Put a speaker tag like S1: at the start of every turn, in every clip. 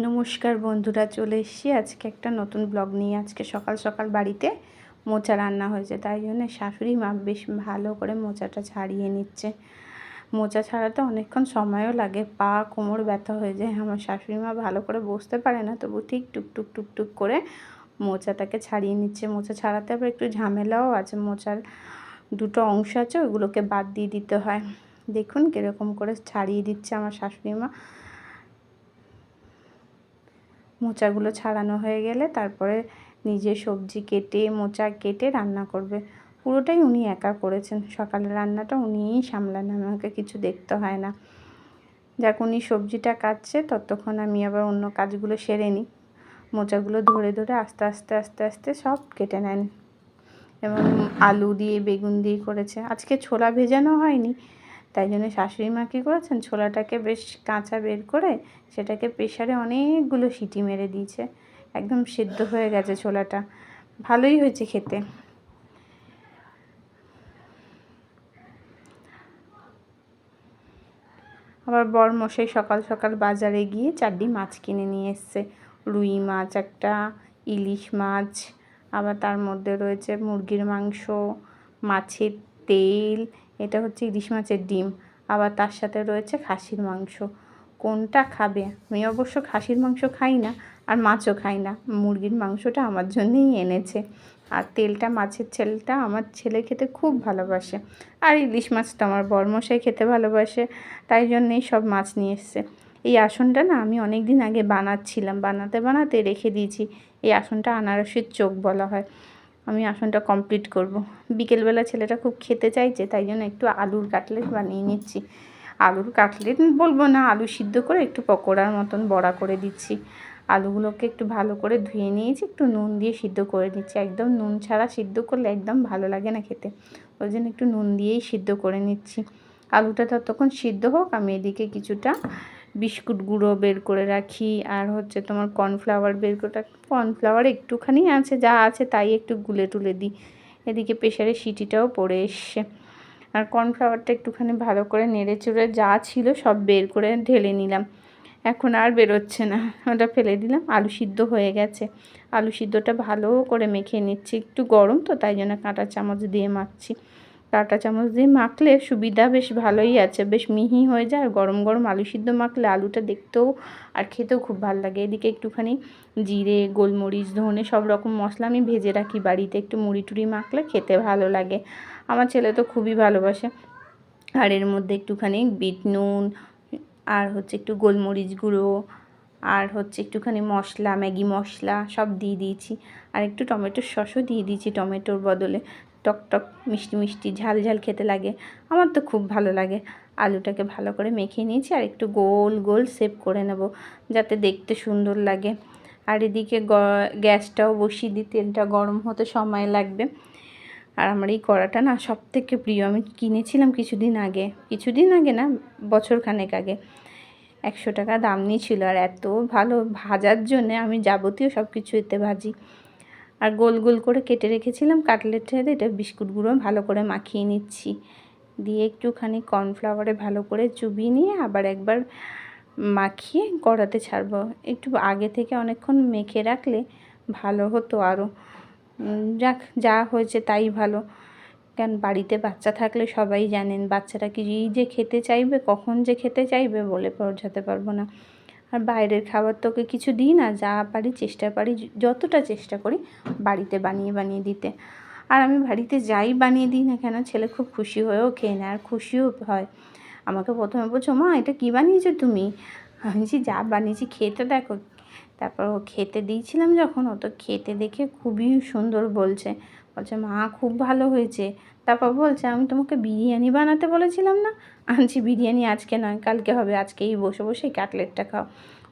S1: নমস্কার বন্ধুরা, চলে এসেছি আজকে একটা নতুন ব্লগ নিয়ে। আজকে সকাল সকাল বাড়িতে মোচা রান্না হয়েছে, তাই জন্য শাশুড়ি মা বেশ ভালো করে মোচাটা ছাড়িয়ে নিচ্ছে। মোচা ছাড়াতে অনেকক্ষণ সময়ও লাগে, পা কোমর ব্যথা হয়ে যায়। আমার শাশুড়ি মা ভালো করে বসতে পারে না, তবু ঠিক টুকটুক টুকটুক করে মোচাটাকে ছাড়িয়ে নিচ্ছে। মোচা ছাড়াতে আবার একটু ঝামেলাও আছে, মোচার দুটো অংশ আছে, ওগুলোকে বাদ দিয়ে দিতে হয়। দেখুন কীরকম করে ছাড়িয়ে দিচ্ছে আমার শাশুড়ি মা। মোচাগুলো ছাড়ানো হয়ে গেলে তারপরে নিজে সবজি কেটে মোচা কেটে রান্না করবে। পুরোটাই উনি একা করেছেন, সকালের রান্নাটা উনিই সামলান, আমাকে কিছু দেখতে হয় না। যাক, উনি সবজিটা কাটছে, ততক্ষণ আমি আবার অন্য কাজগুলো সেরে নিই। মোচাগুলো ধরে ধরে আস্তে আস্তে আস্তে আস্তে সব কেটে নেন এবং আলু দিয়ে বেগুন দিয়ে করেছে। আজকে ছোলা ভেজানো হয়নি, তাই জন্য শাশুড়ি মা কী করেছেন, ছোলাটাকে বেশ কাঁচা বের করে সেটাকে প্রেশারে অনেকগুলো সিটি মেরে দিয়েছে। একদম সিদ্ধ হয়ে গেছে ছোলাটা, ভালোই হয়েছে খেতে। আবার বরমশাই সকাল সকাল বাজারে গিয়ে 4টি মাছ কিনে নিয়ে এসছে। রুই মাছ একটা, ইলিশ মাছ, আবার তার মধ্যে রয়েছে মুরগির মাংস, মাছের তেল, এটা হচ্ছে ইলিশ মাছের ডিম, আবার তার সাথে রয়েছে খাসির মাংস। কোনটা খাবে? আমি অবশ্য খাসির মাংস খাই না আর মাছও খাই না, মুরগির মাংসটা আমার জন্যই এনেছে। আর তেলটা, মাছের তেলটা আমার ছেলে খেতে খুব ভালোবাসে, আর ইলিশ মাছটা আমার বরমশাই খেতে ভালোবাসে, তাই জন্যেই সব মাছ নিয়ে এসছে। এই আসনটা না আমি অনেক দিন আগে বানাচ্ছিলাম, বানাতে বানাতে রেখে দিয়েছি। এই আসনটা আনারসের চোখ বলা হয়। আমি আসনটা কমপ্লিট করব। বিকেলবেলা ছেলেটা খুব খেতে চাইছে, তাই জন্য একটু আলুর কাটলেট বানিয়ে নিচ্ছি। আলুর কাটলেট বলবো না, আলু সিদ্ধ করে একটু পকোড়ার মতন বড়া করে দিচ্ছি। আলুগুলোকে একটু ভালো করে ধুয়ে নিয়েছি, একটু নুন দিয়ে সিদ্ধ করে নিচ্ছি। একদম নুন ছাড়া সিদ্ধ করলে একদম ভালো লাগে না খেতে, ওই জন্য একটু নুন দিয়েই সিদ্ধ করে নিচ্ছি। আলুটা ততক্ষণ সিদ্ধ হোক, আমি এদিকে কিছুটা বিস্কুট গুঁড়ো বের করে রাখি, আর হচ্ছে তোমার কর্নফ্লাওয়ার বের করে রাখি। কর্নফ্লাওয়ার একটুখানি আছে, যা আছে তাই একটু গুলে টুলে দিই। এদিকে প্রেশারে সিটিটাও পড়ে এসছে, আর কর্নফ্লাওয়ারটা একটুখানি ভালো করে নেড়ে চড়ে যা ছিল সব বের করে ঢেলে নিলাম। এখন আর বেরোচ্ছে না, ওটা ফেলে দিলাম। আলু সিদ্ধ হয়ে গেছে, আলু সিদ্ধটা ভালো করে মেখে নিচ্ছি। একটু গরম তো, তাই জন্য কাঁটা চামচ দিয়ে মাখছি। কাঁটা চামচ দিয়ে মাখলে সুবিধা বেশ ভালোই আছে, বেশ মিহি হয়ে যায়। আর গরম গরম আলু সিদ্ধ মাখলে আলুটা দেখতেও আর খেতেও খুব ভালো লাগে। এদিকে একটুখানি জিরে, গোলমরিচ, ধনে সব রকম মশলা আমি ভেজে রাখি বাড়িতে, একটু মুড়ি টুড়ি মাখলে খেতে ভালো লাগে। আমার ছেলে তো খুবই ভালোবাসে। আর এর মধ্যে একটুখানি বিট নুন, আর হচ্ছে একটু গোলমরিচ গুঁড়ো, আর হচ্ছে একটুখানি মশলা, ম্যাগি মশলা সব দিয়ে দিয়েছি। আর একটু টমেটোর সসও দিয়ে দিয়েছি, টমেটোর বদলে। টক টক মিষ্টি মিষ্টি ঝাল ঝাল খেতে লাগে, আমার তো খুব ভালো লাগে। আলুটাকে ভালো করে মেখে নিয়েছি, আর একটু গোল গোল শেপ করে নেব যাতে দেখতে সুন্দর লাগে। আর এদিকে গ্যাসটাও বসিয়ে দিই, তেলটা গরম হতে সময় লাগবে। আর আমার এই কড়াটা না সবথেকে প্রিয়, আমি কিনেছিলাম কিছুদিন আগে না, বছরখানেক আগে। 100 টাকা দাম নিয়েছিল, আর এত ভালো ভাজার জন্যে আমি যাবতীয় সব কিছু এতে ভাজি। আর গোল গোল করে কেটে রেখেছিলাম কাটলেটের, এটা বিস্কুট গুঁড়ো ভালো করে মাখিয়ে নিচ্ছি, দিয়ে একটুখানি কর্নফ্লাওয়ারে ভালো করে চুবিয়ে নিয়ে আবার একবার মাখিয়ে কড়াতে ছাড়বো। একটু আগে থেকে অনেকক্ষণ মেখে রাখলে ভালো হতো আরও। যাক, যা হয়েছে তাই ভালো। কারণ বাড়িতে বাচ্চা থাকলে সবাই জানেন, বাচ্চারা কি যে খেতে চাইবে, কখন যে খেতে চাইবে বলে বোঝাতে পারবো না। আর বাইরের খাবার তোকে কিছু দিই না, যা পারি চেষ্টা করি, যতটা চেষ্টা করি বাড়িতে বানিয়ে বানিয়ে দিতে। আর আমি বাড়িতে যাই বানিয়ে দিই না কেন, ছেলে খুব খুশি হয়েও খেয়ে নেয়, আর খুশিও হয়। আমাকে প্রথমে বলছো, মা এটা কী বানিয়েছো তুমি? আমি বলছি, যা বানিয়েছি খেতে দেখো। তারপর ও খেতে দিয়েছিলাম যখন, ও তো খেতে দেখে খুবই সুন্দর বলছে, মা খুব ভালো হয়েছে। তারপর বলছে, আমি তোমাকে বিরিয়ানি বানাতে বলেছিলাম না? আনছি বিরিয়ানি, আজকে নয় কালকে হবে, আজকেই বসে বসে কাটলেটটা খাও।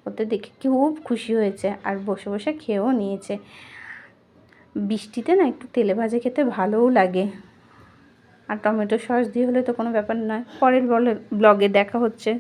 S1: ওতে দেখে খুব খুশি হয়েছে, আর বসে বসে খেয়েও নিয়েছে। বৃষ্টিতে না একটু তেলে ভাজা খেতে ভালোও লাগে, আর টমেটো সস দিয়ে হলে তো কোনো ব্যাপার নয়। পরের ব্লগে দেখা হচ্ছে।